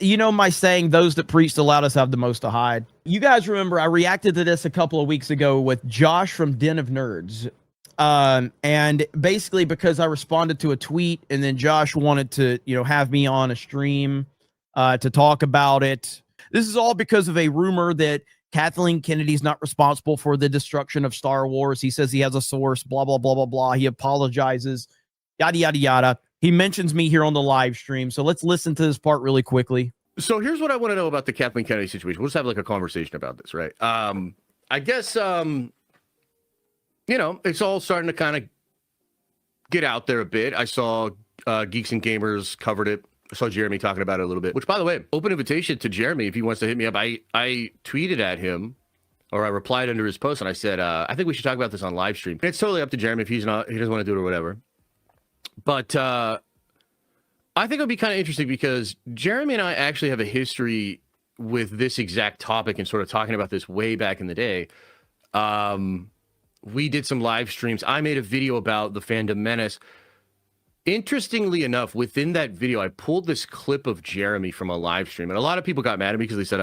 you know my saying, those that preach the loudest have the most to hide. You guys remember I reacted to this a couple of weeks ago with Josh from Den of Nerds. And basically because I responded to a tweet and then Josh wanted to, have me on a stream to talk about it. This is all because of a rumor that Kathleen Kennedy's not responsible for the destruction of Star Wars. He says he has a source, blah, blah, blah, blah, blah. He apologizes, yada, yada, yada. He mentions me here on the live stream. So let's listen to this part really quickly. So here's what I want to know about the Kathleen Kennedy situation. We'll just have like a conversation about this, right? I guess, it's all starting to kind of get out there a bit. I saw Geeks and Gamers covered it. I saw Jeremy talking about it a little bit, which, by the way, open invitation to Jeremy if he wants to hit me up. I tweeted at him, or I replied under his post, and I said, I think we should talk about this on live stream. It's totally up to Jeremy if he doesn't want to do it or whatever. But I think it'll be kind of interesting because Jeremy and I actually have a history with this exact topic and sort of talking about this way back in the day. We did some live streams. I made a video about the Fandom Menace. Interestingly enough, within that video, I pulled this clip of Jeremy from a live stream, and a lot of people got mad at me because they said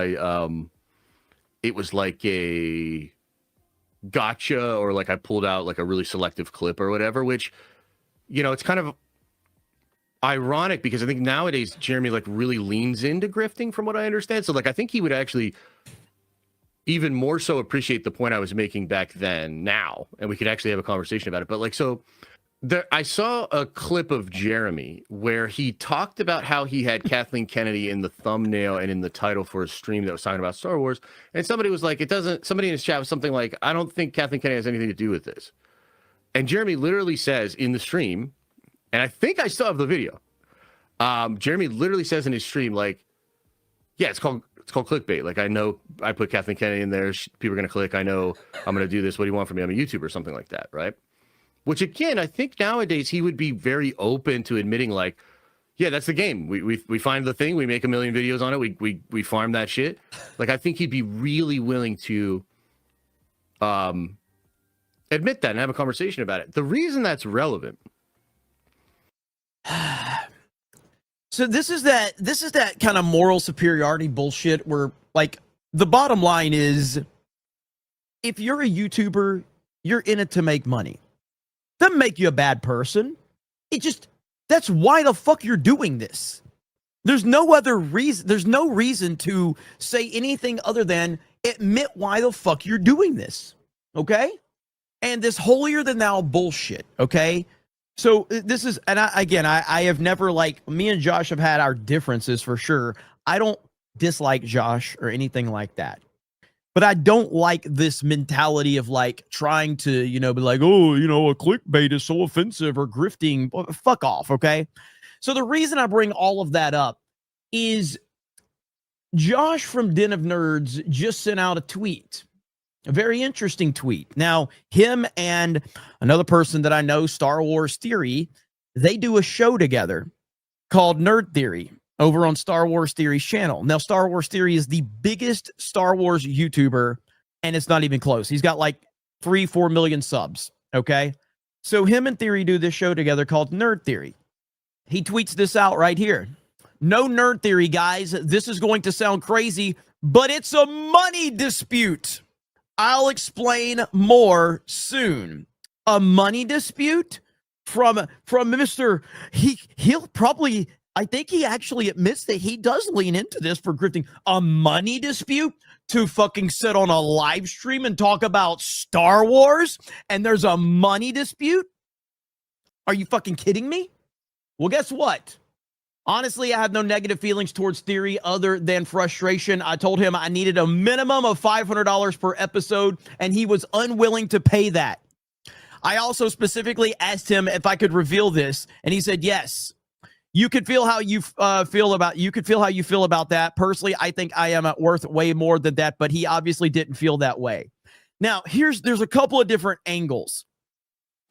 it was like a gotcha, or like I pulled out like a really selective clip or whatever, which, it's kind of ironic because I think nowadays Jeremy like really leans into grifting from what I understand. So like, I think he would actually even more so appreciate the point I was making back then now, and we could actually have a conversation about it. But like, so I saw a clip of Jeremy where he talked about how he had Kathleen Kennedy in the thumbnail and in the title for a stream that was talking about Star Wars. And somebody was like, somebody in his chat was something like, I don't think Kathleen Kennedy has anything to do with this. And Jeremy literally says in the stream, and I think I still have the video. Jeremy literally says in his stream, like, yeah, it's called clickbait. Like, I know I put Kathleen Kennedy in there. People are going to click. I know I'm going to do this. What do you want from me? I'm a YouTuber or something like that, right? Which, again, I think nowadays he would be very open to admitting, like, yeah, that's the game. We find the thing. We make a million videos on it. We farm that shit. Like, I think he'd be really willing to admit that and have a conversation about it. The reason that's relevant. So this is that kind of moral superiority bullshit where, like, the bottom line is, if you're a YouTuber, you're in it to make money. Doesn't make you a bad person. That's why the fuck you're doing this. There's no other reason. There's no reason to say anything other than admit why the fuck you're doing this. Okay? And this holier than thou bullshit. Okay? So this is, and I have never, like, me and Josh have had our differences for sure. I don't dislike Josh or anything like that. But I don't like this mentality of, like, trying to, be like, oh, a clickbait is so offensive or grifting. Well, fuck off, okay? So the reason I bring all of that up is Josh from Den of Nerds just sent out a tweet, a very interesting tweet. Now, him and another person that I know, Star Wars Theory, they do a show together called Nerd Theory over on Star Wars Theory's channel. Now, Star Wars Theory is the biggest Star Wars YouTuber, and it's not even close. He's got like 3-4 million subs, okay? So him and Theory do this show together called Nerd Theory. He tweets this out right here. No Nerd Theory, guys. This is going to sound crazy, but it's a money dispute. I'll explain more soon. A money dispute from Mr. He'll probably... I think he actually admits that he does lean into this for grifting. A money dispute to fucking sit on a live stream and talk about Star Wars, and there's a money dispute? Are you fucking kidding me? Well, guess what? Honestly, I have no negative feelings towards Theory other than frustration. I told him I needed a minimum of $500 per episode, and he was unwilling to pay that. I also specifically asked him if I could reveal this, and he said yes. You could feel how you feel about that. Personally, I think I am worth way more than that, but he obviously didn't feel that way. Now, there's a couple of different angles.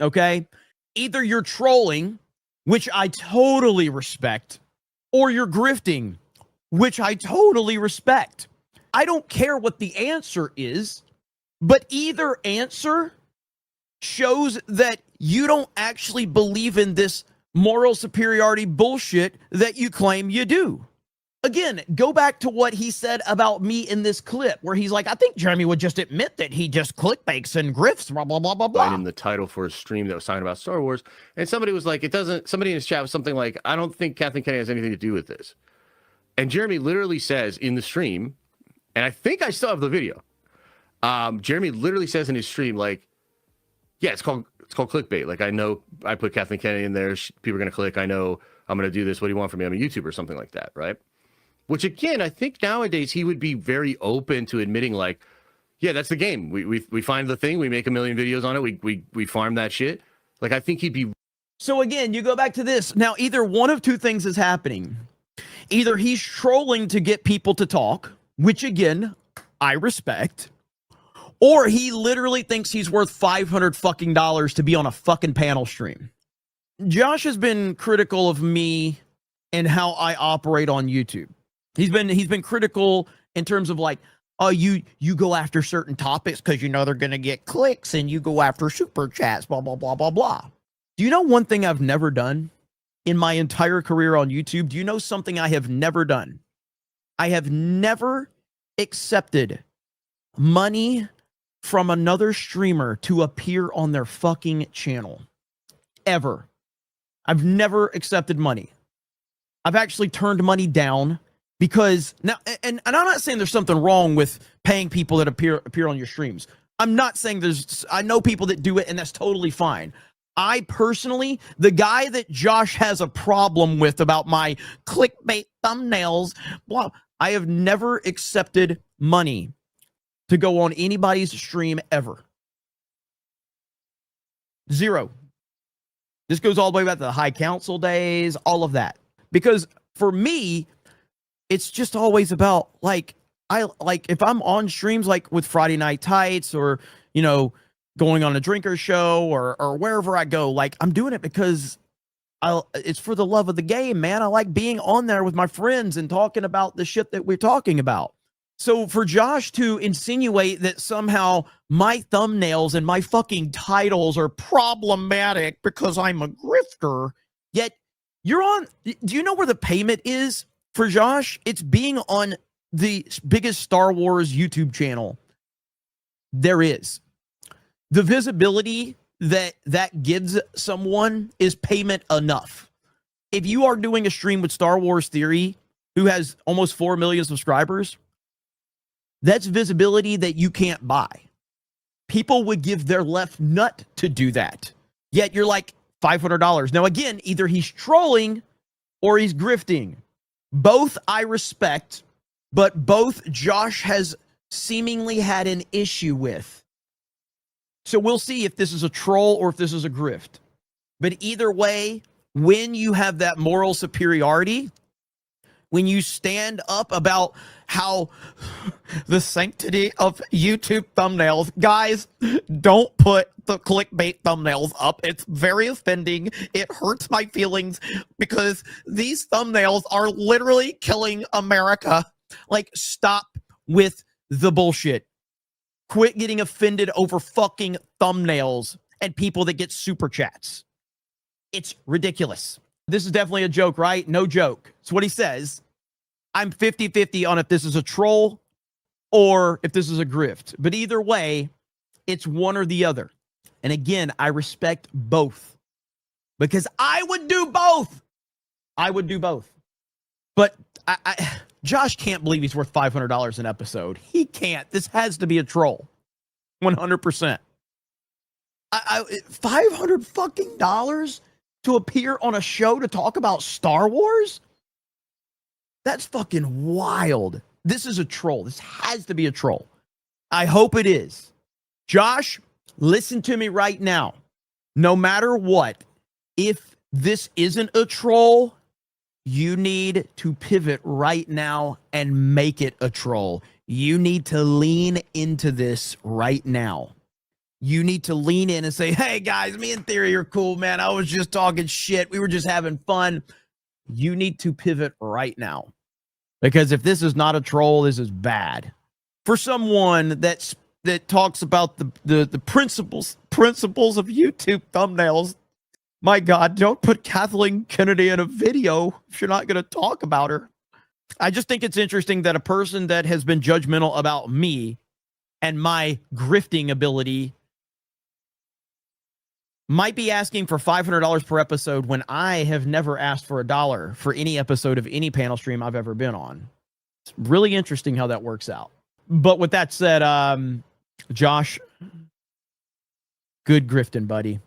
Okay? Either you're trolling, which I totally respect, or you're grifting, which I totally respect. I don't care what the answer is, but either answer shows that you don't actually believe in this moral superiority bullshit that you claim you do. Again, go back to what he said about me in this clip where he's like, I think Jeremy would just admit that he just clickbaits and grifts, blah, blah, blah, blah, blah. In the title for a stream that was talking about Star Wars. And somebody was like, somebody in his chat was something like, I don't think Kathleen Kennedy has anything to do with this. And Jeremy literally says in the stream, and I think I still have the video. Jeremy literally says in his stream, like, yeah, it's called clickbait. Like, I know I put Kathleen Kennedy in there. People are going to click. I know I'm going to do this. What do you want from me? I'm a YouTuber or something like that, right? Which, again, I think nowadays he would be very open to admitting, like, yeah, that's the game. We find the thing. We make a million videos on it. We farm that shit. Like, I think he'd be. So, again, you go back to this. Now, either one of two things is happening. Either he's trolling to get people to talk, which, again, I respect. Or he literally thinks he's worth $500 fucking dollars to be on a fucking panel stream. Josh has been critical of me and how I operate on YouTube. He's been critical in terms of like, oh, you go after certain topics because you know they're gonna get clicks, and you go after super chats, blah blah blah blah blah. Do you know one thing I've never done in my entire career on YouTube? Do you know something I have never done? I have never accepted money from another streamer to appear on their fucking channel. Ever. I've never accepted money. I've actually turned money down. Because now, and I'm not saying there's something wrong with paying people that appear on your streams. I'm not saying I know people that do it, and that's totally fine. I personally, the guy that Josh has a problem with about my clickbait thumbnails, blah, I have never accepted money to go on anybody's stream ever. Zero. This goes all the way back to the High Council days, all of that. Because for me, it's just always about like if I'm on streams like with Friday Night Tights or, you know, going on a drinker show or wherever I go, like I'm doing it because it's for the love of the game, man. I like being on there with my friends and talking about the shit that we're talking about. So for Josh to insinuate that somehow my thumbnails and my fucking titles are problematic because I'm a grifter, yet you're on, do you know where the payment is? For Josh, it's being on the biggest Star Wars YouTube channel there is. The visibility that gives someone is payment enough. If you are doing a stream with Star Wars Theory, who has almost 4 million subscribers, that's visibility that you can't buy. People would give their left nut to do that. Yet you're like $500. Now, again, either he's trolling or he's grifting. Both I respect, but both Josh has seemingly had an issue with. So we'll see if this is a troll or if this is a grift. But either way, when you have that moral superiority, when you stand up about how the sanctity of YouTube thumbnails, guys, don't put the clickbait thumbnails up. It's very offending. It hurts my feelings because these thumbnails are literally killing America. Like, stop with the bullshit. Quit getting offended over fucking thumbnails and people that get super chats. It's ridiculous. This is definitely a joke, right? No joke. It's what he says. I'm 50-50 on if this is a troll or if this is a grift. But either way, it's one or the other. And again, I respect both because I would do both. I would do both. But Josh can't believe he's worth $500 an episode. He can't. This has to be a troll. 100%. $500 fucking dollars to appear on a show to talk about Star Wars? That's fucking wild. This is a troll. This has to be a troll. I hope it is. Josh, listen to me right now. No matter what, if this isn't a troll, you need to pivot right now and make it a troll. You need to lean into this right now. You need to lean in and say, hey guys, me and Theory are cool, man. I was just talking shit. We were just having fun. You need to pivot right now. Because if this is not a troll, this is bad. For someone that talks about the principles of YouTube thumbnails, my God, don't put Kathleen Kennedy in a video if you're not going to talk about her. I just think it's interesting that a person that has been judgmental about me and my grifting ability might be asking for $500 per episode when I have never asked for $1 for any episode of any panel stream I've ever been on. It's really interesting how that works out. But with that said, Josh, good grifting, buddy.